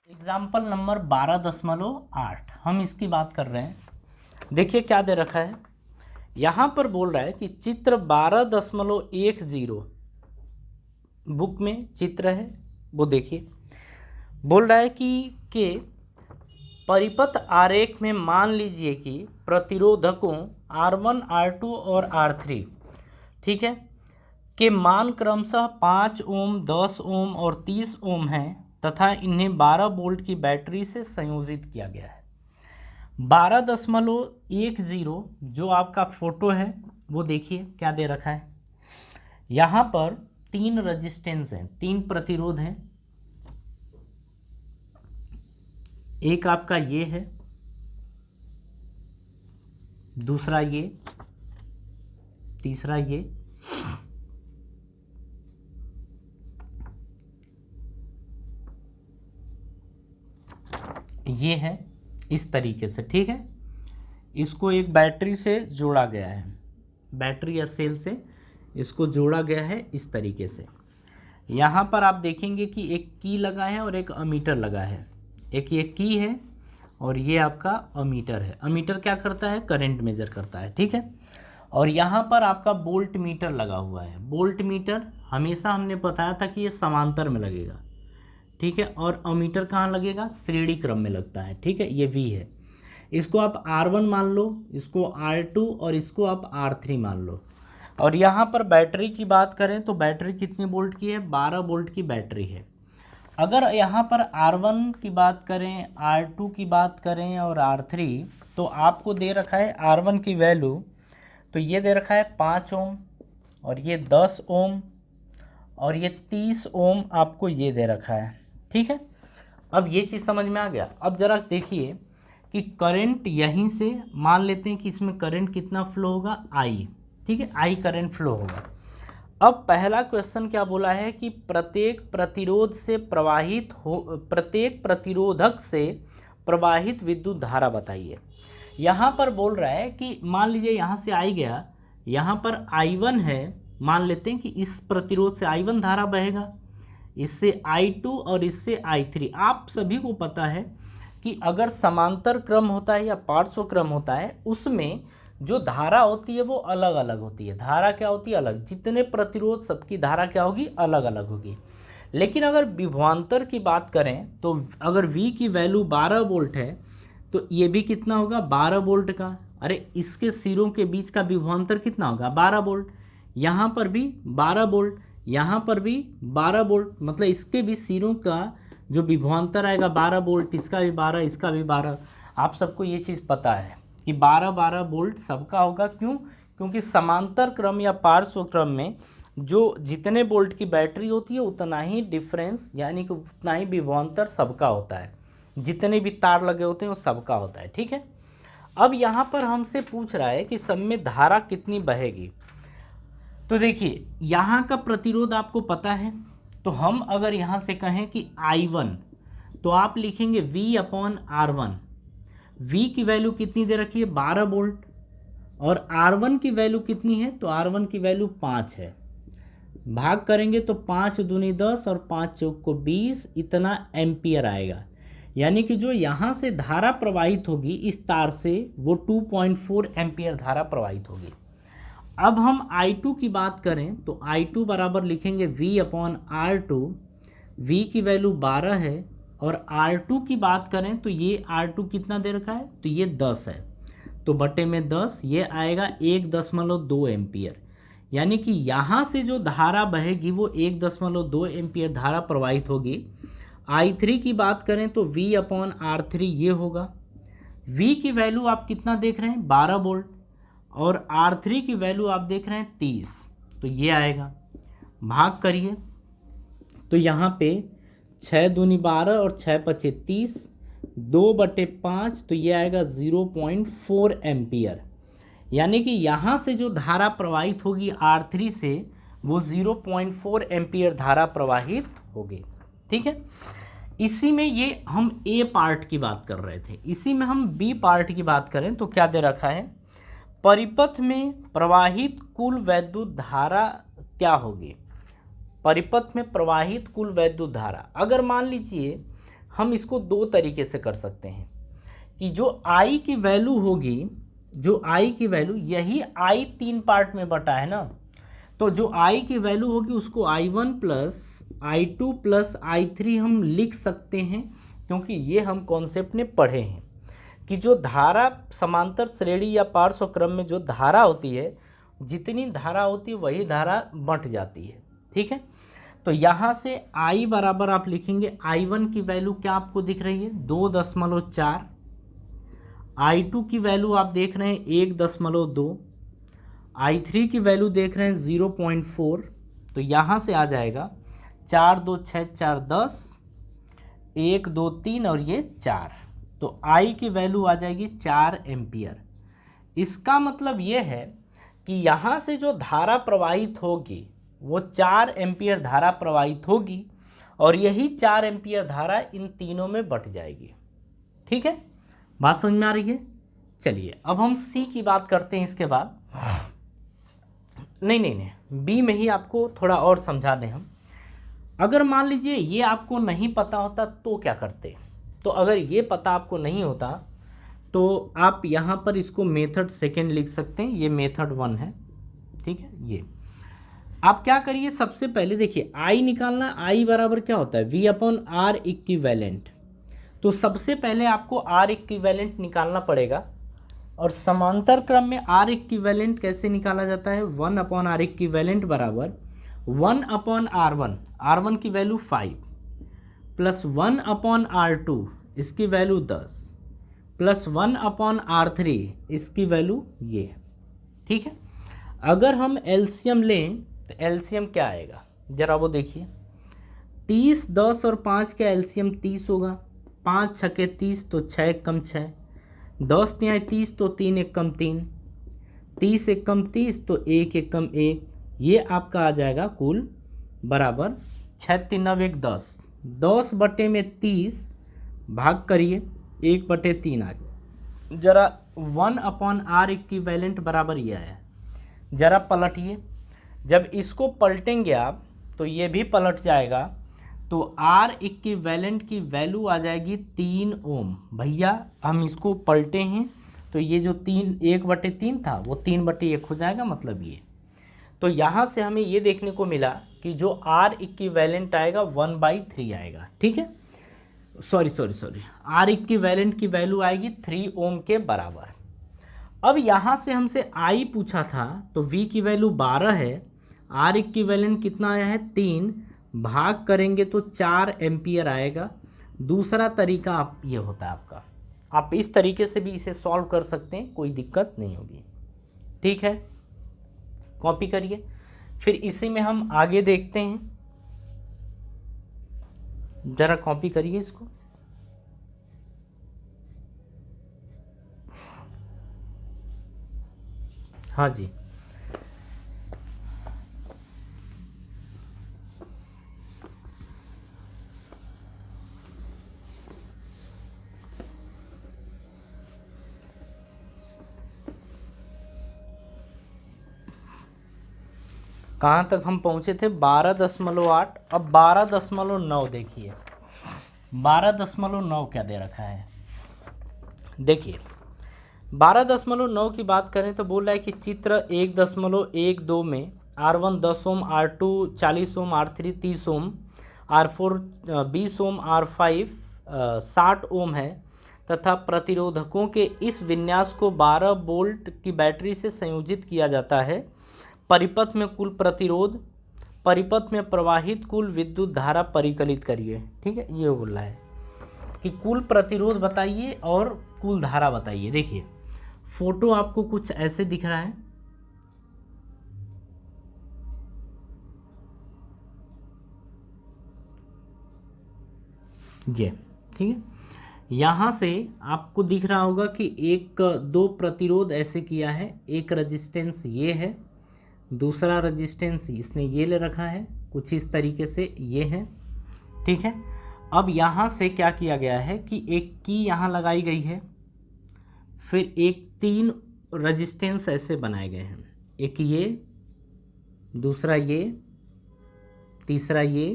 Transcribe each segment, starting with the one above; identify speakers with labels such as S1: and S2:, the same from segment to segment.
S1: Example number 12.8 हम इसकी बात कर रहे हैं। देखिए क्या दे रखा है, यहाँ पर बोल रहा है कि चित्र 12.10 बुक में चित्र है, वो देखिए। बोल रहा है कि परिपथ आरेख में मान लीजिए कि प्रतिरोधकों R1, R2 और R3, ठीक है, के मान क्रमशः 5 ओम, 10 ओम और 30 ओम हैं तथा इन्हें 12 वोल्ट की बैटरी से संयोजित किया गया है। 12.10 जो आपका फोटो है वो देखिए क्या दे रखा है। यहाँ पर 3 रजिस्टेंस हैं, 3 प्रतिरोध हैं। एक आपका ये है, दूसरा ये, तीसरा ये है, इस तरीके से, ठीक है। इसको एक बैटरी से जोड़ा गया है, बैटरी या सेल से इसको जोड़ा गया है इस तरीके से। यहाँ पर आप देखेंगे कि एक की लगा है और एक अमीटर लगा है। एक ये की है और ये आपका अमीटर है। अमीटर क्या करता है? करंट मेजर करता है, ठीक है। और यहाँ पर आपका वोल्ट मीटर लगा हुआ है। वोल्ट मीटर हमेशा हमने बताया था कि ये समांतर में लगेगा, ठीक है। और अमीटर कहाँ लगेगा? श्रेणी क्रम में लगता है, ठीक है। ये V है, इसको आप R1 मान लो, इसको R2 और इसको आप R3 मान लो। और यहाँ पर बैटरी की बात करें तो बैटरी कितने वोल्ट की है? 12 वोल्ट की बैटरी है। अगर यहाँ पर R1 की बात करें, R2 की बात करें और R3, तो आपको दे रखा है R1 की वैल्यू, तो ये दे रखा है 5 ओम और ये 10 ओम और ये 30 ओम आपको ये दे रखा है, ठीक है। अब ये चीज़ समझ में आ गया। अब ज़रा देखिए कि करंट यहीं से मान लेते हैं कि इसमें करंट कितना फ्लो होगा? I, ठीक है, I करंट फ्लो होगा। अब पहला क्वेश्चन क्या बोला है कि प्रत्येक प्रतिरोधक से प्रवाहित विद्युत धारा बताइए। यहाँ पर बोल रहा है कि मान लीजिए यहाँ से I गया, यहाँ पर I1 है, मान लेते हैं कि इस प्रतिरोध से I1 धारा बहेगा, इससे I2 और इससे I3। आप सभी को पता है कि अगर समांतर क्रम होता है या पार्श्व क्रम होता है, उसमें जो धारा होती है वो अलग अलग होती है। धारा क्या होती है? अलग। जितने प्रतिरोध सबकी धारा क्या होगी? अलग अलग होगी। लेकिन अगर विभवांतर की बात करें तो अगर V की वैल्यू 12 वोल्ट है तो ये भी कितना होगा? 12 वोल्ट का। अरे इसके सिरों के बीच का विभवांतर कितना होगा? 12 वोल्ट। यहाँ पर भी 12 वोल्ट, यहाँ पर भी 12 वोल्ट, मतलब इसके भी सिरों का जो विभवांतर आएगा 12 वोल्ट, इसका भी 12, इसका भी 12। आप सबको ये चीज़ पता है कि 12-12 वोल्ट सबका होगा। क्यों? क्योंकि समांतर क्रम या पार्श्व क्रम में जो जितने वोल्ट की बैटरी होती है उतना ही डिफरेंस, यानी कि उतना ही विभवांतर सबका होता है। जितने भी तार लगे होते हैं वो सबका होता है, ठीक है। अब यहाँ पर हमसे पूछ रहा है कि सब में धारा कितनी बहेगी। तो देखिए यहाँ का प्रतिरोध आपको पता है, तो हम अगर यहाँ से कहें कि I1, तो आप लिखेंगे V/R1। V की वैल्यू कितनी दे रखी है? 12 वोल्ट। और R1 की वैल्यू कितनी है? तो R1 की वैल्यू 5 है। भाग करेंगे तो 5 दूनी 10 और 5 चौक को 20, इतना एम्पियर आएगा। यानी कि जो यहाँ से धारा प्रवाहित होगी इस तार से, वो 2.4 एम्पियर धारा प्रवाहित होगी। अब हम I2 की बात करें तो I2 बराबर लिखेंगे V/R2। V की वैल्यू 12 है और R2 की बात करें तो ये R2 कितना दे रखा है? तो ये 10 है, तो बटे में 10, ये आएगा 1.2 एम्पियर। यानी कि यहाँ से जो धारा बहेगी वो 1.2 एम्पियर धारा प्रवाहित होगी। I3 की बात करें तो V/R3 ये होगा। V की वैल्यू आप कितना देख रहे हैं? 12 वोल्ट। और R3 की वैल्यू आप देख रहे हैं 30, तो ये आएगा। भाग करिए तो यहाँ पे 6 दूनी 12 और 6 पचे 30, 2/5, तो ये आएगा 0.4 एम्पियर। यानी कि यहाँ से जो धारा प्रवाहित होगी R3 से, वो 0.4 एम्पियर धारा प्रवाहित होगी, ठीक है। इसी में ये हम A पार्ट की बात कर रहे थे। इसी में हम B पार्ट की बात करें तो क्या दे रखा है? परिपथ में प्रवाहित कुल वैद्युत धारा क्या होगी? परिपथ में प्रवाहित कुल वैद्युत धारा, अगर मान लीजिए हम इसको दो तरीके से कर सकते हैं कि जो I की वैल्यू होगी, जो I की वैल्यू, यही I 3 पार्ट में बटा है ना, तो जो I की वैल्यू होगी उसको I1 plus I2 plus I3 हम लिख सकते हैं, क्योंकि ये हम कॉन्सेप्ट ने पढ़े हैं कि जो धारा समांतर श्रेणी या पार्श्व क्रम में जो धारा होती है, जितनी धारा होती है वही धारा बंट जाती है। ठीक है, तो यहाँ से I बराबर आप लिखेंगे, I1 की वैल्यू क्या आपको दिख रही है 2.4, I2 की वैल्यू आप देख रहे हैं 1.2, I3 की वैल्यू देख रहे हैं 0.4। तो यहाँ से आ जाएगा 4 2 6 4 10, 1 2 3 और ये 4, तो I की वैल्यू आ जाएगी 4 एम्पियर। इसका मतलब ये है कि यहाँ से जो धारा प्रवाहित होगी वो 4 एम्पियर धारा प्रवाहित होगी, और यही 4 एम्पियर धारा इन तीनों में बट जाएगी। ठीक है, बात समझ में आ रही है? चलिए अब हम सी की बात करते हैं। इसके बाद नहीं, बी में ही आपको थोड़ा और समझा दें हम। अगर मान लीजिए ये आपको नहीं पता होता तो क्या करते? तो अगर ये पता आपको नहीं होता तो आप यहाँ पर इसको मेथड सेकेंड लिख सकते हैं, ये मेथड 1 है। ठीक है, ये आप क्या करिए, सबसे पहले देखिए I निकालना, I बराबर क्या होता है V/R इक्विवेलेंट। तो सबसे पहले आपको R इक्विवेलेंट निकालना पड़ेगा, और समांतर क्रम में R इक्विवेलेंट कैसे निकाला जाता है, 1/R इक्विवेलेंट बराबर 1/R1, R1 की वैल्यू 5 प्लस 1/R2 इसकी वैल्यू 10 प्लस 1/R3 इसकी वैल्यू ये है। ठीक है, अगर हम एलसीएम लें तो एलसीएम क्या आएगा, जरा वो देखिए, 30 10 और 5 का एलसीएम 30 होगा, 5 छके 30 तो 6 एक कम 6, 10 तिहाई 30 तो 3 एक कम 3, 30 एक कम 30 तो 1 एक कम 1, ये आपका आ जाएगा कुल बराबर 6 3 9 1 10, 10 बटे में 30 भाग करिए 1/3 आ गया। जरा 1/R इक्विवेलेंट बराबर ये आया, जरा पलटिए, जब इसको पलटेंगे आप तो ये भी पलट जाएगा, तो R इक्विवेलेंट की वैल्यू आ जाएगी 3 ओम। भैया हम इसको पलटे हैं तो ये जो 1/3 था वो 3/1 हो जाएगा, मतलब ये। तो यहाँ से हमें ये देखने को मिला कि जो R इक्विवेलेंट आएगा 1/3 आएगा। ठीक है, सॉरी R इक्विवेलेंट की वैल्यू आएगी 3 ओम के बराबर। अब यहाँ से हमसे I पूछा था तो V की वैल्यू 12 है, R इक्विवेलेंट कितना आया है 3, भाग करेंगे तो 4 एम्पियर आएगा। दूसरा तरीका आप ये होता है आपका, आप इस तरीके से भी इसे सॉल्व कर सकते हैं, कोई दिक्कत नहीं होगी। ठीक है, कॉपी करिए, फिर इसी में हम आगे देखते हैं, जरा कॉपी करिए इसको। हाँ जी, कहाँ तक हम पहुँचे थे 12.8, अब 12.9 देखिए, 12.9 क्या दे रखा है, देखिए 12.9 की बात करें तो बोल रहा है कि चित्र 1.12 में R1 10 ओम, R2 40 ओम, R3 30 ओम, R4 20 ओम, R5 60 ओम है, तथा प्रतिरोधकों के इस विन्यास को 12 वोल्ट की बैटरी से संयोजित किया जाता है। परिपथ में कुल प्रतिरोध, परिपथ में प्रवाहित कुल विद्युत धारा परिकलित करिए। ठीक है, ये बोल रहा है कि कुल प्रतिरोध बताइए और कुल धारा बताइए। देखिए फोटो आपको कुछ ऐसे दिख रहा है, ये ठीक है, यहाँ से आपको दिख रहा होगा कि एक दो प्रतिरोध ऐसे किया है, एक रेजिस्टेंस ये है, दूसरा रेजिस्टेंस इसने ये ले रखा है, कुछ इस तरीके से ये है। ठीक है, अब यहाँ से क्या किया गया है कि एक की यहाँ लगाई गई है, फिर एक 3 रेजिस्टेंस ऐसे बनाए गए हैं, एक ये, दूसरा ये, तीसरा ये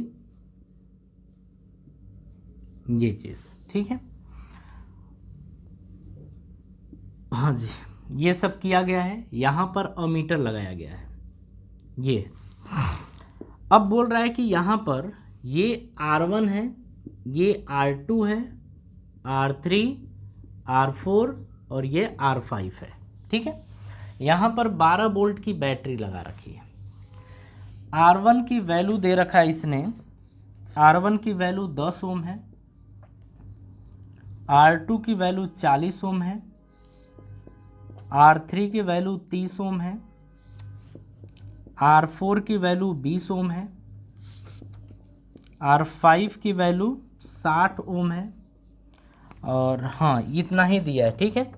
S1: ये चीज़, ठीक है। हाँ जी, ये सब किया गया है। यहाँ पर अमीटर लगाया गया है। ये अब बोल रहा है कि यहाँ पर ये R1 है, ये R2 है, R3, R4 और ये R5 है, ठीक है। यहाँ पर 12 वोल्ट की बैटरी लगा रखी है। R1 की वैल्यू दे रखा है इसने, R1 की वैल्यू 10 ओम है, R2 की वैल्यू 40 ओम है, R3 की वैल्यू 30 ओम है, R4 की वैल्यू 20 ओम है, R5 की वैल्यू 60 ओम है, और हाँ इतना ही दिया है, ठीक है।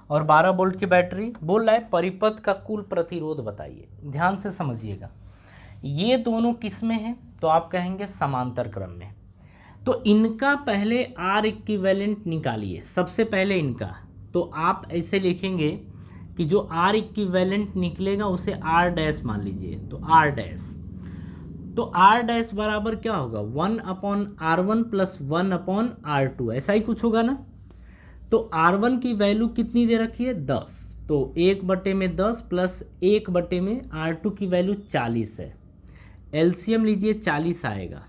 S1: और 12 वोल्ट की बैटरी। बोल रहा है परिपथ का कुल प्रतिरोध बताइए। ध्यान से समझिएगा, ये दोनों किस में हैं, तो आप कहेंगे समांतर क्रम में। तो इनका पहले R इक्विवेलेंट निकालिए, सबसे पहले इनका। तो आप ऐसे लिखेंगे कि जो R इक्विवेलेंट निकलेगा उसे R डैश मान लीजिए, तो R डैश। तो R डैश बराबर क्या होगा, 1/R1 प्लस 1/R2, ऐसा ही कुछ होगा ना। तो R1 की वैल्यू कितनी दे रखी है, 10। तो 1/10 प्लस 1/में R2 की वैल्यू 40 है। एलसीएम लीजिए, 40 आएगा।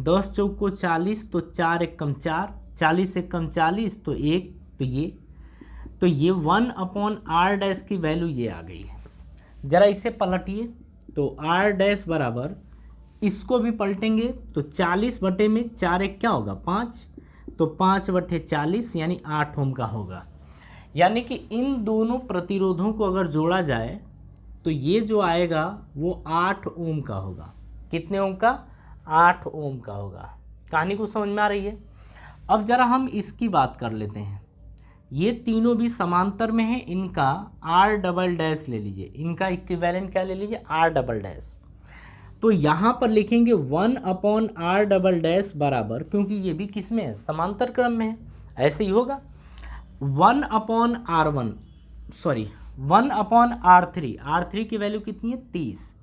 S1: 10 चौको 40, तो 4 एकम 4, 40 एकम 40, तो 1, तो ये 1/R डैश की वैल्यू ये आ गई है। ज़रा इसे पलटिए, तो R डैश बराबर, इसको भी पलटेंगे तो 40 में 4 एक क्या होगा, 5, तो 5/40 यानी 8 ओम का होगा। यानी कि इन दोनों प्रतिरोधों को अगर जोड़ा जाए तो ये जो आएगा वो 8 ओम का होगा। कितने ओम का, 8 ओम का होगा। कहानी को समझ में आ रही है। अब जरा हम इसकी बात कर लेते हैं। ये तीनों भी समांतर में हैं, इनका R डबल डैश ले लीजिए, इनका इक्विवेलेंट क्या ले लीजिए, R डबल डैश। तो यहाँ पर लिखेंगे 1/R डबल डैश बराबर, क्योंकि ये भी किस में है, समांतर क्रम में है, ऐसे ही होगा 1/R1, सॉरी 1/R3, R3 की वैल्यू कितनी है, 30,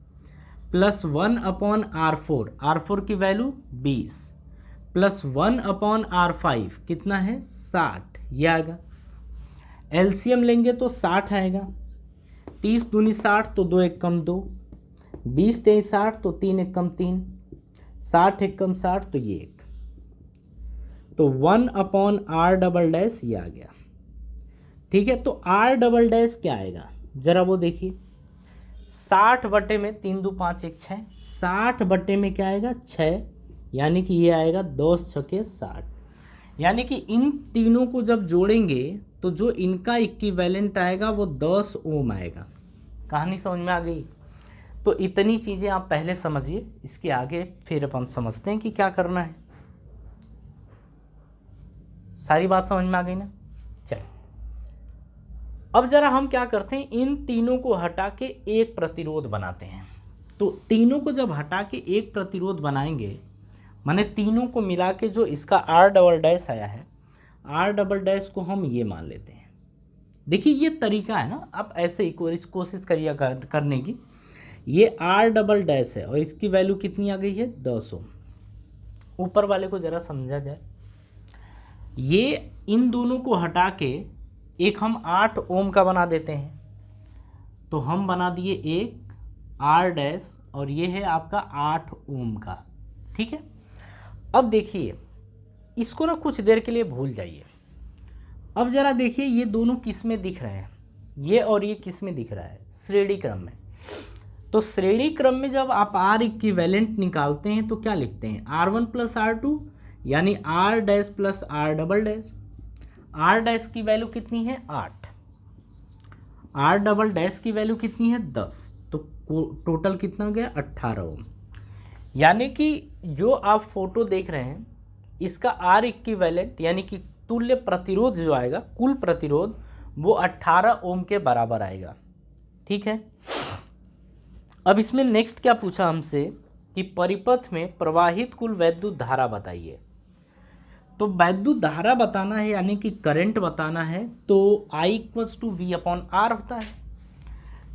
S1: प्लस 1/R4, R4 की वैल्यू 20, प्लस 1/R5 कितना है, 60, ये आएगा। एलसीएम लेंगे तो 60 आएगा। 30 दूनी 60, तो 2 एक कम 2, 20 23 60, तो 3 एक कम 3, 60 एक कम 60, तो ये 1, तो 1/R डबल डैश ये आ गया, ठीक है। तो R डबल डैश क्या आएगा, जरा वो देखिए। 60 में 3 2 5 1 6, 60 में क्या आएगा, 6, यानी कि ये आएगा 10 छके 60। यानी कि इन तीनों को जब जोड़ेंगे तो जो इनका इक्विवेलेंट आएगा वो 10 ओम आएगा। कहानी समझ में आ गई। तो इतनी चीज़ें आप पहले समझिए, इसके आगे फिर अपन समझते हैं कि क्या करना है। सारी बात समझ में आ गई ना। चलिए अब जरा हम क्या करते हैं, इन तीनों को हटा के एक प्रतिरोध बनाते हैं। तो तीनों को जब हटा के एक प्रतिरोध बनाएंगे, माने तीनों को मिला के जो इसका R डबल डैश आया है, R डबल डैश को हम ये मान लेते हैं। देखिए ये तरीका है ना, आप ऐसे ही कोशिश करिए करने की। ये R डबल डैश है और इसकी वैल्यू कितनी आ गई है, 10 ओम। ऊपर वाले को ज़रा समझा जाए। ये इन दोनों को हटा के एक हम 8 ओम का बना देते हैं। तो हम बना दिए एक R डैश और ये है आपका 8 ओम का, ठीक है। अब देखिए इसको ना कुछ देर के लिए भूल जाइए। अब ज़रा देखिए ये दोनों किस में दिख रहे हैं, ये और ये किस में दिख रहा है, श्रेणी क्रम में। तो श्रेणी क्रम में जब आप R इक्विवेलेंट निकालते हैं तो क्या लिखते हैं, R1 प्लस R2 यानी R dash plus R double dash. R dash की वैल्यू कितनी है, 8, R डबल डैश की वैल्यू कितनी है, 10, तो टोटल कितना हो गया, 18 ओम। यानी कि जो आप फोटो देख रहे हैं इसका R इक्विवेलेंट यानी कि तुल्य प्रतिरोध जो आएगा, कुल प्रतिरोध, वो 18 ओम के बराबर आएगा, ठीक है। अब इसमें नेक्स्ट क्या पूछा हमसे कि परिपथ में प्रवाहित कुल वैद्युत धारा बताइए। तो वैद्युत धारा बताना है यानी कि करंट बताना है, तो I = V/R होता है।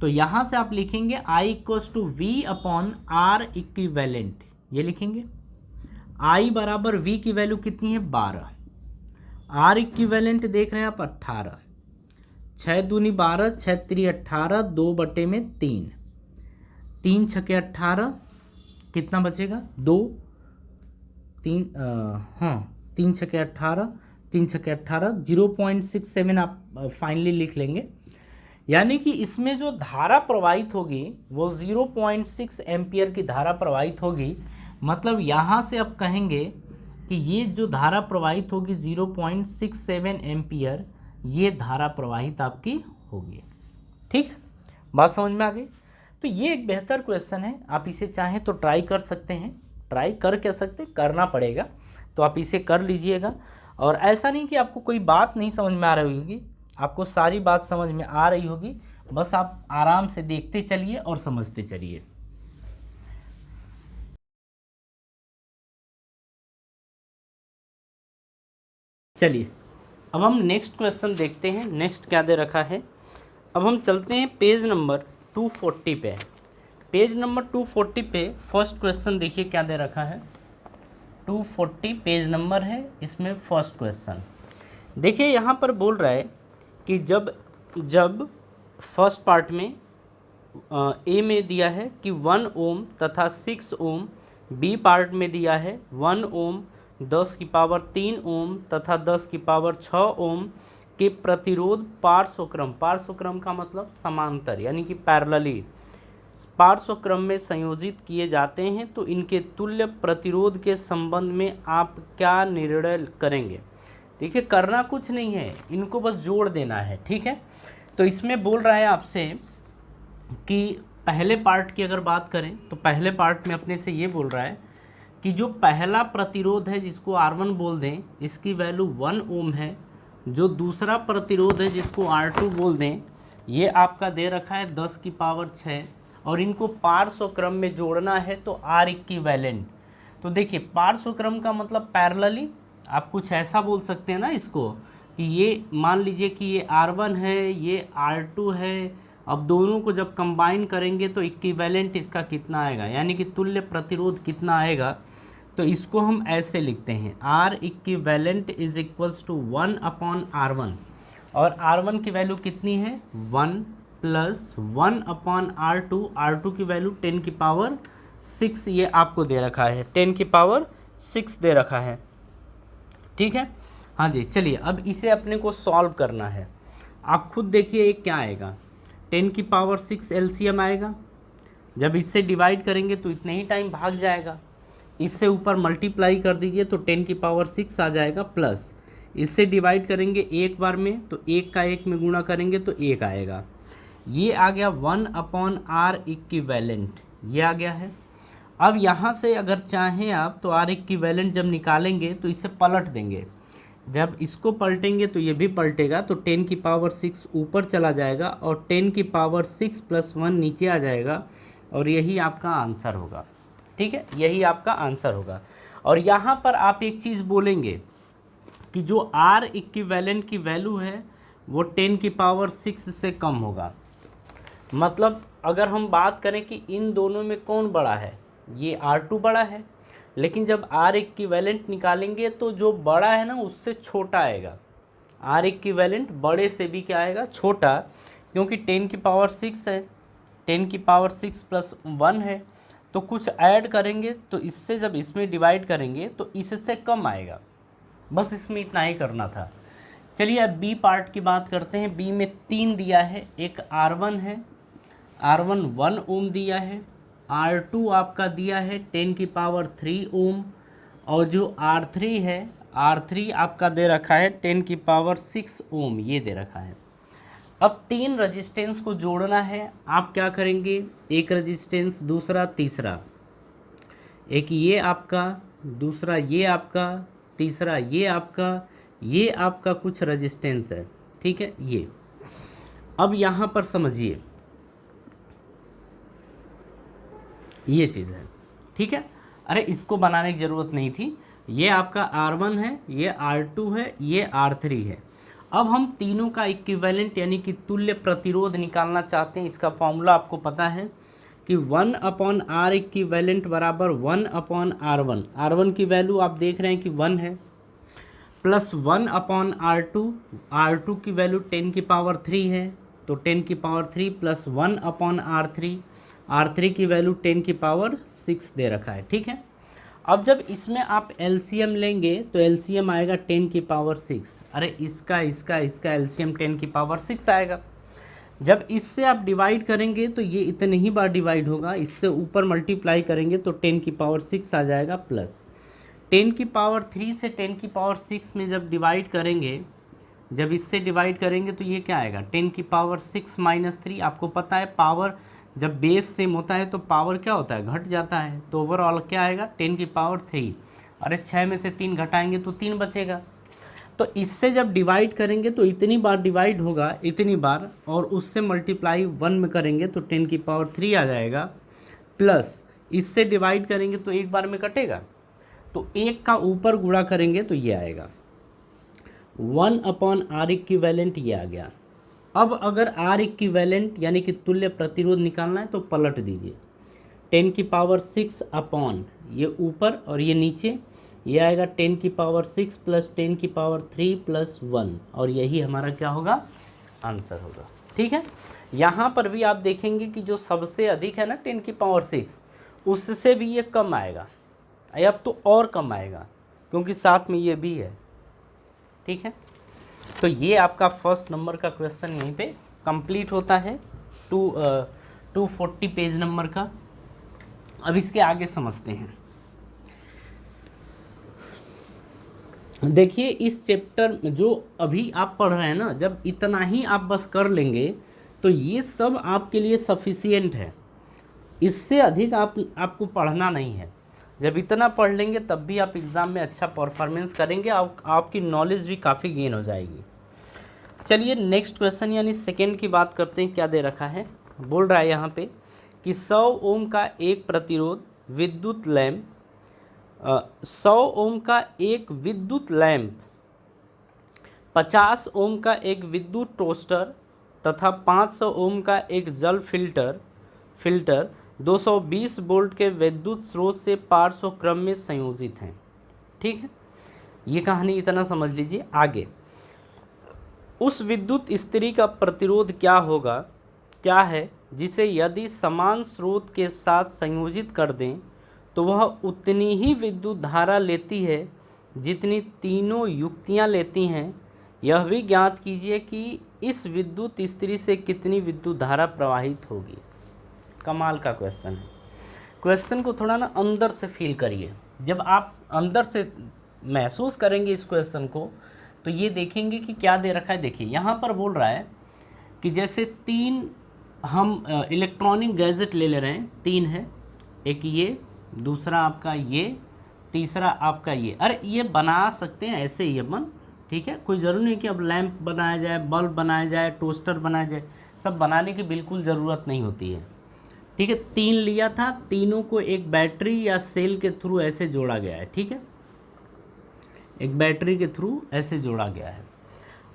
S1: तो यहाँ से आप लिखेंगे I = V/R इक्विवेलेंट, ये लिखेंगे। I बराबर V की वैल्यू कितनी है 12, R इक्विवेलेंट देख रहे हैं आप 18, 6 दूनी 12, 6 3 18, 2/3, 3 छके 18, कितना बचेगा 2, 3 हाँ 3 छके 18, 3 छके 18, 0.67 आप फाइनली लिख लेंगे। यानी कि इसमें जो धारा प्रवाहित होगी वो 0.6 एम्पियर की धारा प्रवाहित होगी। मतलब यहाँ से आप कहेंगे कि ये जो धारा प्रवाहित होगी 0.67 एम्पियर, ये धारा प्रवाहित आपकी होगी। ठीक है, बात समझ में आ गई। तो ये एक बेहतर क्वेश्चन है, आप इसे चाहें तो ट्राई कर सकते हैं। ट्राई कर क्या सकते, करना पड़ेगा, तो आप इसे कर लीजिएगा। और ऐसा नहीं कि आपको कोई बात नहीं समझ में आ रही होगी, आपको सारी बात समझ में आ रही होगी, बस आप आराम से देखते चलिए और समझते चलिए। चलिए अब हम नेक्स्ट क्वेश्चन देखते हैं, नेक्स्ट क्या दे रखा है। अब हम चलते हैं पेज नंबर 240 पे। पेज नंबर 240 पे फर्स्ट क्वेश्चन देखिए क्या दे रखा है। 240 पेज नंबर है, इसमें फर्स्ट क्वेश्चन देखिए। यहाँ पर बोल रहा है कि जब फर्स्ट पार्ट में ए में दिया है कि 1 ओम तथा 6 ओम, बी पार्ट में दिया है 1 ओम 10 की पावर 3 ओम तथा 10 की पावर 6 ओम के प्रतिरोध पार्श्वक्रम का मतलब समांतर यानी कि पैरेलली पार्श्वक्रम में संयोजित किए जाते हैं, तो इनके तुल्य प्रतिरोध के संबंध में आप क्या निर्णय करेंगे। देखिए करना कुछ नहीं है, इनको बस जोड़ देना है। ठीक है, तो इसमें बोल रहा है आपसे कि पहले पार्ट की अगर बात करें तो पहले पार्ट में अपने से ये बोल रहा है कि जो पहला प्रतिरोध है जिसको R1 बोल दें, इसकी वैल्यू 1 ओम है। जो दूसरा प्रतिरोध है जिसको R2 बोल दें, ये आपका दे रखा है 10 की पावर 6, और इनको पार्श्वक्रम में जोड़ना है तो R इक्विवेलेंट। तो देखिए पार्श्वक्रम का मतलब पैरेलली, आप कुछ ऐसा बोल सकते हैं ना इसको कि ये मान लीजिए कि ये R1 है, ये R2 है। अब दोनों को जब कंबाइन करेंगे तो इक्विवेलेंट इसका कितना आएगा, यानी कि तुल्य प्रतिरोध कितना आएगा। तो इसको हम ऐसे लिखते हैं, R equivalent is equals to 1/R1, और R1 की वैल्यू कितनी है 1 प्लस 1/R2, R2 की वैल्यू 10 की पावर 6 ये आपको दे रखा है, 10 की पावर 6 दे रखा है। ठीक है, हाँ जी। चलिए अब इसे अपने को सॉल्व करना है। आप खुद देखिए ये क्या आएगा, 10 की पावर 6 एलसीएम आएगा। जब इससे डिवाइड करेंगे तो इतने ही टाइम भाग जाएगा। इससे ऊपर मल्टीप्लाई कर दीजिए तो 10 की पावर 6 आ जाएगा, प्लस इससे डिवाइड करेंगे एक बार में तो 1 का 1 में गुणा करेंगे तो 1 आएगा। ये आ गया 1/R इक्विवेलेंट, ये आ गया है। अब यहाँ से अगर चाहें आप तो R इक्विवेलेंट जब निकालेंगे तो इसे पलट देंगे। जब इसको पलटेंगे तो ये भी पलटेगा, तो 10 की पावर 6 ऊपर चला जाएगा और 10 की पावर 6 + 1 नीचे आ जाएगा, और यही आपका आंसर होगा। ठीक है, यही आपका आंसर होगा। और यहाँ पर आप एक चीज़ बोलेंगे कि जो R इक्विवेलेंट की वैल्यू है वो 10 की पावर 6 से कम होगा। मतलब अगर हम बात करें कि इन दोनों में कौन बड़ा है, ये R2 बड़ा है, लेकिन जब R इक्विवेलेंट निकालेंगे तो जो बड़ा है ना उससे छोटा आएगा। R इक्विवेलेंट बड़े से भी क्या आएगा, छोटा, क्योंकि 10 की पावर 6 है, 10 की पावर 6 + 1 है, तो कुछ ऐड करेंगे तो इससे जब इसमें डिवाइड करेंगे तो इससे कम आएगा। बस इसमें इतना ही करना था। चलिए अब बी पार्ट की बात करते हैं। बी में 3 दिया है, एक R1 है, R1 1 ओम दिया है, R2 आपका दिया है 10 की पावर 3 ओम, और जो R3 है, R3 आपका दे रखा है 10 की पावर 6 ओम, ये दे रखा है। अब 3 रजिस्टेंस को जोड़ना है। आप क्या करेंगे, एक रजिस्टेंस, दूसरा, तीसरा, एक ये आपका, दूसरा ये आपका, तीसरा ये आपका कुछ रजिस्टेंस है। ठीक है, ये अब यहाँ पर समझिए ये चीज़ है। ठीक है, अरे इसको बनाने की ज़रूरत नहीं थी। ये आपका R1 है, ये R2 है, ये R3 है। अब हम तीनों का इक्विवेलेंट यानी कि तुल्य प्रतिरोध निकालना चाहते हैं। इसका फॉर्मूला आपको पता है कि 1/r इक्विवेलेंट बराबर 1/r1। r1 की वैल्यू आप देख रहे हैं कि 1 है, प्लस 1/r2, r2 की वैल्यू 10³ है, तो 10³ प्लस 1/r3, r3 की वैल्यू 10⁶ दे रखा है। ठीक है, अब जब इसमें आप एलसीएम लेंगे तो एलसीएम आएगा 10⁶। अरे इसका एलसीएम 10⁶ आएगा। जब इससे आप डिवाइड करेंगे तो ये इतने ही बार डिवाइड होगा, इससे ऊपर मल्टीप्लाई करेंगे तो 10⁶ आ जाएगा, प्लस 10³ से 10⁶ में जब डिवाइड करेंगे, जब इससे डिवाइड करेंगे तो ये क्या आएगा 10⁶ - 3। आपको पता है पावर जब बेस सेम होता है तो पावर क्या होता है, घट जाता है, तो ओवरऑल क्या आएगा 10⁻3। अरे 6 में से 3 घटाएंगे तो 3 बचेगा। तो इससे जब डिवाइड करेंगे तो इतनी बार डिवाइड होगा, इतनी बार, और उससे मल्टीप्लाई 1 में करेंगे तो 10⁻3 आ जाएगा, प्लस इससे डिवाइड करेंगे तो एक बार में कटेगा, तो एक का ऊपर गुणा करेंगे तो ये आएगा 1/r इक्विवेलेंट, ये आ गया। अब अगर R इक्विवेलेंट यानी कि तुल्य प्रतिरोध निकालना है तो पलट दीजिए, 10⁶ अपॉन ये ऊपर और ये नीचे, ये आएगा 10⁶ प्लस 10⁻3 प्लस 1, और यही हमारा क्या होगा, आंसर होगा। ठीक है, यहाँ पर भी आप देखेंगे कि जो सबसे अधिक है ना 10⁶, उससे भी ये कम आएगा, अब तो और कम आएगा क्योंकि साथ में ये भी है। ठीक है, तो ये आपका फर्स्ट नंबर का क्वेश्चन यहीं पे कंप्लीट होता है 240 पेज नंबर का। अब इसके आगे समझते हैं। देखिए इस चैप्टर में जो अभी आप पढ़ रहे हैं ना, जब इतना ही आप बस कर लेंगे तो ये सब आपके लिए सफिशिएंट है, इससे अधिक आपको पढ़ना नहीं है। जब इतना पढ़ लेंगे तब भी आप एग्ज़ाम में अच्छा परफॉर्मेंस करेंगे, आपकी नॉलेज भी काफ़ी गेन हो जाएगी। चलिए नेक्स्ट क्वेश्चन यानी सेकेंड की बात करते हैं। क्या दे रखा है, बोल रहा है यहाँ पे कि 100 ओम का एक प्रतिरोध विद्युत लैंप 100 ओम का एक विद्युत लैंप 50 ओम का एक विद्युत टोस्टर तथा 500 ओम का एक जल फिल्टर 220 वोल्ट के विद्युत स्रोत से पार्श्व क्रम में संयोजित हैं। ठीक है, ये कहानी इतना समझ लीजिए। आगे, उस विद्युत स्त्री का प्रतिरोध क्या है जिसे यदि समान स्रोत के साथ संयोजित कर दें तो वह उतनी ही विद्युत धारा लेती है जितनी तीनों युक्तियां लेती हैं। यह भी ज्ञात कीजिए कि इस विद्युत स्त्री से कितनी विद्युत धारा प्रवाहित होगी। कमाल का क्वेश्चन है। क्वेश्चन को थोड़ा ना अंदर से फील करिए, जब आप अंदर से महसूस करेंगे इस क्वेश्चन को तो ये देखेंगे कि क्या दे रखा है। देखिए यहाँ पर बोल रहा है कि जैसे 3 हम इलेक्ट्रॉनिक गैजेट ले रहे हैं, 3 है, एक ये, दूसरा आपका ये, तीसरा आपका ये। अरे ये बना सकते हैं ऐसे ही अपन, ठीक है, कोई ज़रूरी नहीं कि अब लैंप बनाया जाए, बल्ब बनाया जाए, टोस्टर बनाया जाए, सब बनाने की बिल्कुल ज़रूरत नहीं होती है। ठीक है, 3 लिया था, तीनों को एक बैटरी या सेल के थ्रू ऐसे जोड़ा गया है। ठीक है, एक बैटरी के थ्रू ऐसे जोड़ा गया है,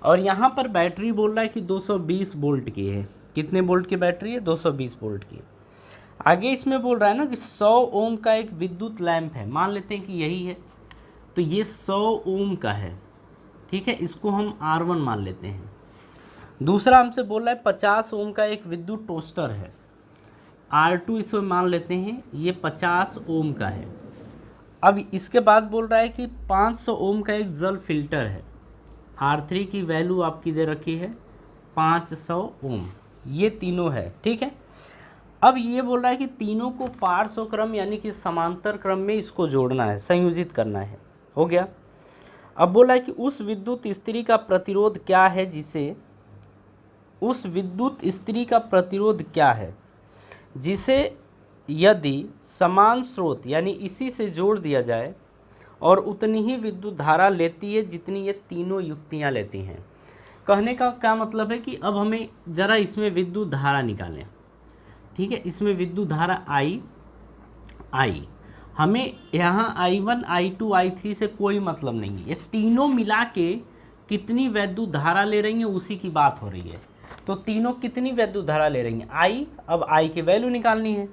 S1: और यहाँ पर बैटरी बोल रहा है कि 220 वोल्ट की है। कितने वोल्ट की बैटरी है, 220 वोल्ट की। आगे इसमें बोल रहा है ना कि 100 ओम का एक विद्युत लैंप है, मान लेते हैं कि यही है, तो ये 100 ओम का है। ठीक है, इसको हम R1 मान लेते हैं। दूसरा हमसे बोल रहा है 50 ओम का एक विद्युत टोस्टर है, R2 इसमें मान लेते हैं, ये 50 ओम का है। अब इसके बाद बोल रहा है कि 500 ओम का एक जल फिल्टर है, R3 की वैल्यू आपकी दे रखी है 500 ओम, ये तीनों है। ठीक है, अब ये बोल रहा है कि तीनों को पार्श्व क्रम यानी कि समांतर क्रम में इसको जोड़ना है, संयोजित करना है। हो गया। अब बोला है कि उस विद्युत स्त्री का प्रतिरोध क्या है जिसे यदि समान स्रोत यानी इसी से जोड़ दिया जाए और उतनी ही विद्युत धारा लेती है जितनी ये तीनों युक्तियां लेती हैं। कहने का क्या मतलब है कि अब हमें ज़रा इसमें विद्युत धारा निकालें। ठीक है, इसमें विद्युत धारा I हमें यहाँ I1 I2 I3 से कोई मतलब नहीं है, ये तीनों मिला के कितनी विद्युत धारा ले रही हैं उसी की बात हो रही है। तो तीनों कितनी विद्युत धारा ले रही हैं I, अब I की वैल्यू निकालनी है।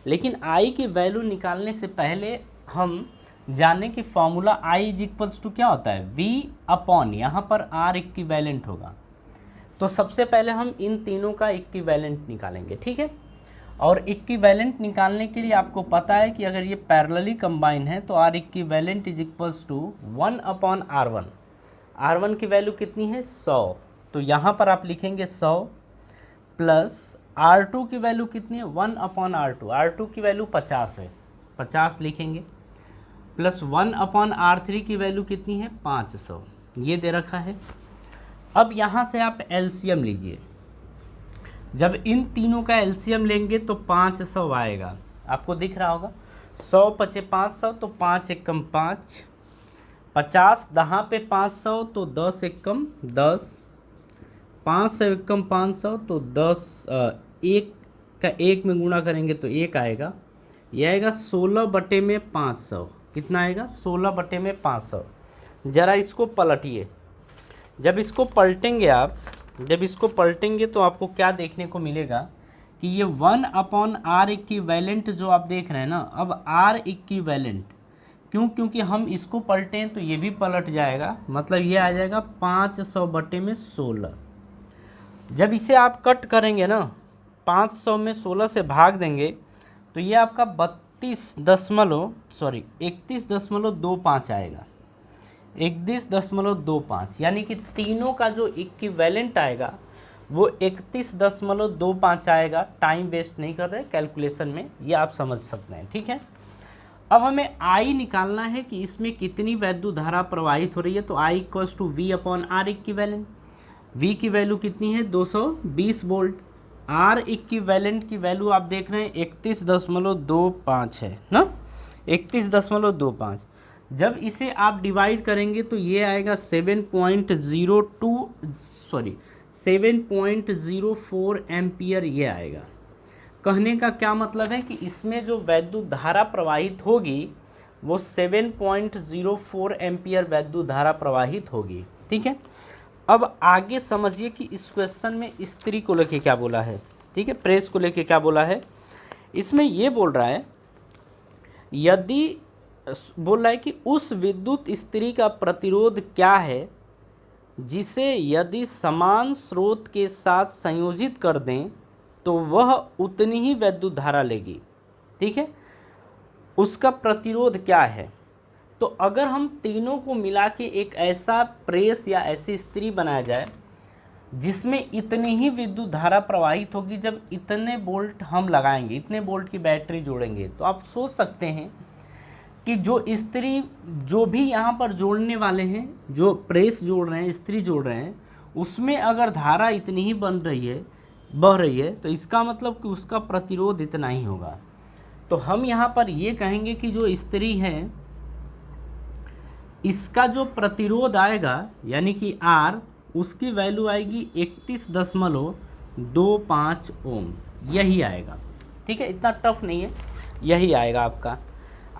S1: लेकिन आई की वैल्यू निकालने से पहले हम जाने कि formula I is equals to क्या होता है, वी अपॉन, यहाँ पर आर इक्विवेलेंट होगा। तो सबसे पहले हम इन तीनों का इक्विवेलेंट निकालेंगे, ठीक है। और इक्विवेलेंट निकालने के लिए आपको पता है कि अगर ये पैरेलली कंबाइन है तो R equivalent is equals to 1 upon R1। R1 की वैल्यू कितनी है, 100, तो यहाँ पर आप लिखेंगे 100 प्लस R2 की वैल्यू कितनी है, 1 अपॉन R2। R2 की वैल्यू 50 है, 50 लिखेंगे, प्लस 1 अपॉन R3 की वैल्यू कितनी है, 500, ये दे रखा है। अब यहाँ से आप एलसीएम लीजिए, जब इन तीनों का एलसीएम लेंगे तो 500 आएगा, आपको दिख रहा होगा। 100 पचे 500 तो 5 एकम 5, 50 10 पे 500 तो 10 एकम 10, 500 एकम 500 तो 10, एक का एक में गुणा करेंगे तो 1 आएगा, यह आएगा 16 बटे में 500। कितना आएगा, 16 बटे में 500। ज़रा इसको पलटिए, जब इसको पलटेंगे तो आपको क्या देखने को मिलेगा कि ये 1 अपॉन आर इक्विवेलेंट जो आप देख रहे हैं ना, अब आर इक्विवेलेंट क्योंकि हम इसको पलटें तो ये भी पलट जाएगा, मतलब ये आ जाएगा 500 बटे में 16। जब इसे आप कट करेंगे ना, 500 में 16 से भाग देंगे तो ये आपका 31.25 आएगा, 31.25, यानी कि तीनों का जो इक्विवेलेंट आएगा वो 31.25 आएगा। टाइम वेस्ट नहीं कर रहे कैलकुलेशन में, ये आप समझ सकते हैं, ठीक है। अब हमें आई निकालना है कि इसमें कितनी वैद्युत धारा प्रवाहित हो रही है, तो I equals to V upon R equivalent. V की वैल्यू कितनी है, 220 वोल्ट। आर इक्विवेलेंट की वैल्यू आप देख रहे हैं 31.25 है ना, 31.25। जब इसे आप डिवाइड करेंगे तो ये आएगा 7.04 एम्पियर, ये आएगा। कहने का क्या मतलब है कि इसमें जो वैद्युत धारा प्रवाहित होगी वो 7.04 एम्पियर वैद्युत धारा प्रवाहित होगी, ठीक है। अब आगे समझिए कि इस क्वेश्चन में स्त्री को लेके क्या बोला है, ठीक है, प्रेस को लेके क्या बोला है। इसमें ये बोल रहा है, कि उस विद्युत स्त्री का प्रतिरोध क्या है जिसे यदि समान स्रोत के साथ संयोजित कर दें तो वह उतनी ही वैद्युत धारा लेगी, ठीक है। उसका प्रतिरोध क्या है, तो अगर हम तीनों को मिला के एक ऐसा प्रेस या ऐसी स्त्री बनाया जाए जिसमें इतनी ही विद्युत धारा प्रवाहित होगी, जब इतने बोल्ट हम लगाएंगे, इतने बोल्ट की बैटरी जोड़ेंगे, तो आप सोच सकते हैं कि जो स्त्री जो भी यहाँ पर जोड़ने वाले हैं, जो प्रेस जोड़ रहे हैं, स्त्री जोड़ रहे हैं, उसमें अगर धारा इतनी ही बह रही है तो इसका मतलब कि उसका प्रतिरोध इतना ही होगा। तो हम यहाँ पर ये कहेंगे कि जो स्त्री है इसका जो प्रतिरोध आएगा यानी कि आर, उसकी वैल्यू आएगी 31.25 ओम, यही आएगा, ठीक है। इतना टफ नहीं है, यही आएगा आपका।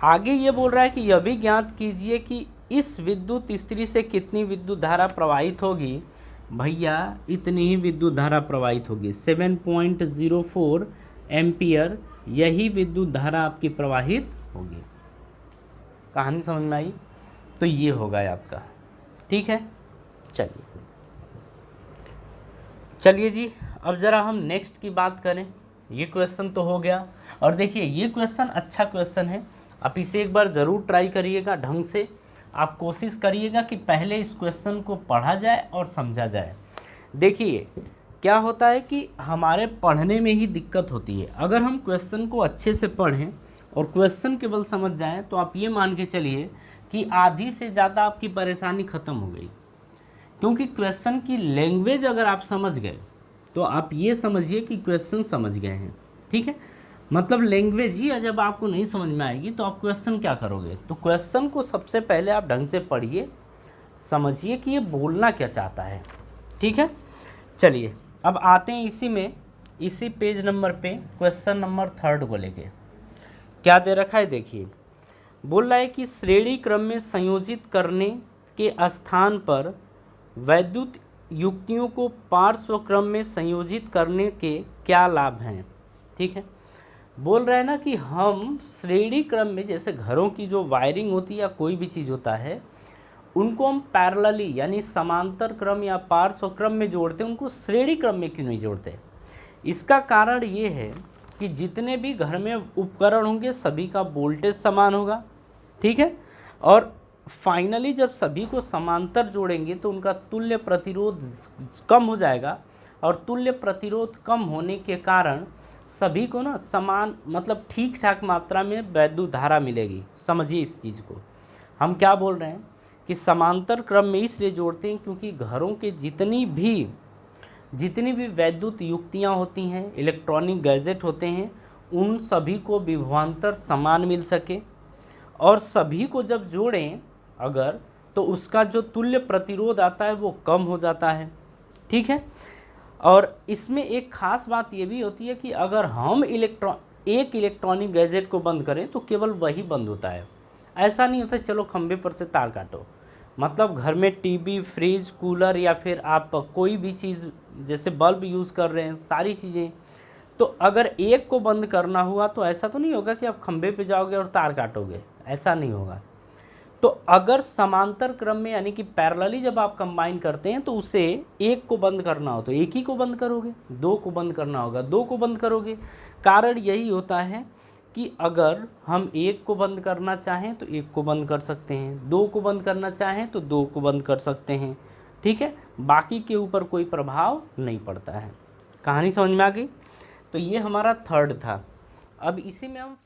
S1: आगे ये बोल रहा है कि यह भी ज्ञात कीजिए कि इस विद्युत स्त्री से कितनी विद्युत धारा प्रवाहित होगी। भैया इतनी ही विद्युत धारा प्रवाहित होगी, 7.04 एम्पियर, यही विद्युत धारा आपकी प्रवाहित होगी। कहानी समझ में आई, तो ये होगा आपका, ठीक है। चलिए जी, अब ज़रा हम नेक्स्ट की बात करें। ये क्वेश्चन तो हो गया, और देखिए ये क्वेश्चन अच्छा क्वेश्चन है, आप इसे एक बार ज़रूर ट्राई करिएगा ढंग से। आप कोशिश करिएगा कि पहले इस क्वेश्चन को पढ़ा जाए और समझा जाए। देखिए क्या होता है कि हमारे पढ़ने में ही दिक्कत होती है। अगर हम क्वेश्चन को अच्छे से पढ़ें और क्वेश्चन केवल समझ जाएं तो आप ये मान के चलिए कि आधी से ज़्यादा आपकी परेशानी ख़त्म हो गई। क्योंकि क्वेश्चन की लैंग्वेज अगर आप समझ गए तो आप ये समझिए कि क्वेश्चन समझ गए हैं, ठीक है। मतलब लैंग्वेज ही जब आपको नहीं समझ में आएगी तो आप क्वेश्चन क्या करोगे। तो क्वेश्चन को सबसे पहले आप ढंग से पढ़िए, समझिए कि ये बोलना क्या चाहता है, ठीक है। चलिए अब आते हैं इसी पेज नंबर पे क्वेश्चन नंबर 3 को लेके क्या दे रखा है। देखिए बोल रहा है कि श्रेणी क्रम में संयोजित करने के स्थान पर वैद्युत युक्तियों को पार्श्व क्रम में संयोजित करने के क्या लाभ हैं, ठीक है। बोल रहे हैं ना कि हम श्रेणी क्रम में, जैसे घरों की जो वायरिंग होती है या कोई भी चीज़ होता है, उनको हम पैरेलली यानी समांतर क्रम या पार्श्व क्रम में जोड़ते हैं, उनको श्रेणी क्रम में क्यों नहीं जोड़ते? इसका कारण ये है कि जितने भी घर में उपकरण होंगे सभी का वोल्टेज समान होगा, ठीक है, और फाइनली जब सभी को समांतर जोड़ेंगे तो उनका तुल्य प्रतिरोध कम हो जाएगा, और तुल्य प्रतिरोध कम होने के कारण सभी को ना समान मतलब ठीक ठाक मात्रा में वैद्युत धारा मिलेगी। समझिए इस चीज़ को। हम क्या बोल रहे हैं कि समांतर क्रम में इसलिए जोड़ते हैं क्योंकि घरों के जितनी भी वैद्युत युक्तियाँ होती हैं, इलेक्ट्रॉनिक गैजेट होते हैं, उन सभी को विभवांतर समान मिल सके, और सभी को जब जोड़ें अगर, तो उसका जो तुल्य प्रतिरोध आता है वो कम हो जाता है, ठीक है। और इसमें एक खास बात ये भी होती है कि अगर हम एक इलेक्ट्रॉनिक गैजेट को बंद करें तो केवल वही बंद होता है। ऐसा नहीं होता चलो खंभे पर से तार काटो। मतलब घर में टीवी, फ्रिज, कूलर या फिर आप कोई भी चीज़ जैसे बल्ब यूज़ कर रहे हैं, सारी चीज़ें, तो अगर एक को बंद करना हुआ तो ऐसा तो नहीं होगा कि आप खंभे पे जाओगे और तार काटोगे, ऐसा नहीं होगा। तो अगर समांतर क्रम में यानी कि पैरेलली जब आप कंबाइन करते हैं तो उसे एक को बंद करना हो तो एक ही को बंद करोगे, दो को बंद करना होगा दो को बंद करोगे। कारण यही होता है कि अगर हम एक को बंद करना चाहें तो एक को बंद कर सकते हैं, दो को बंद करना चाहें तो दो को बंद कर सकते हैं, ठीक है, बाकी के ऊपर कोई प्रभाव नहीं पड़ता है। कहानी समझ में आ गई? तो ये हमारा थर्ड था। अब इसी में हम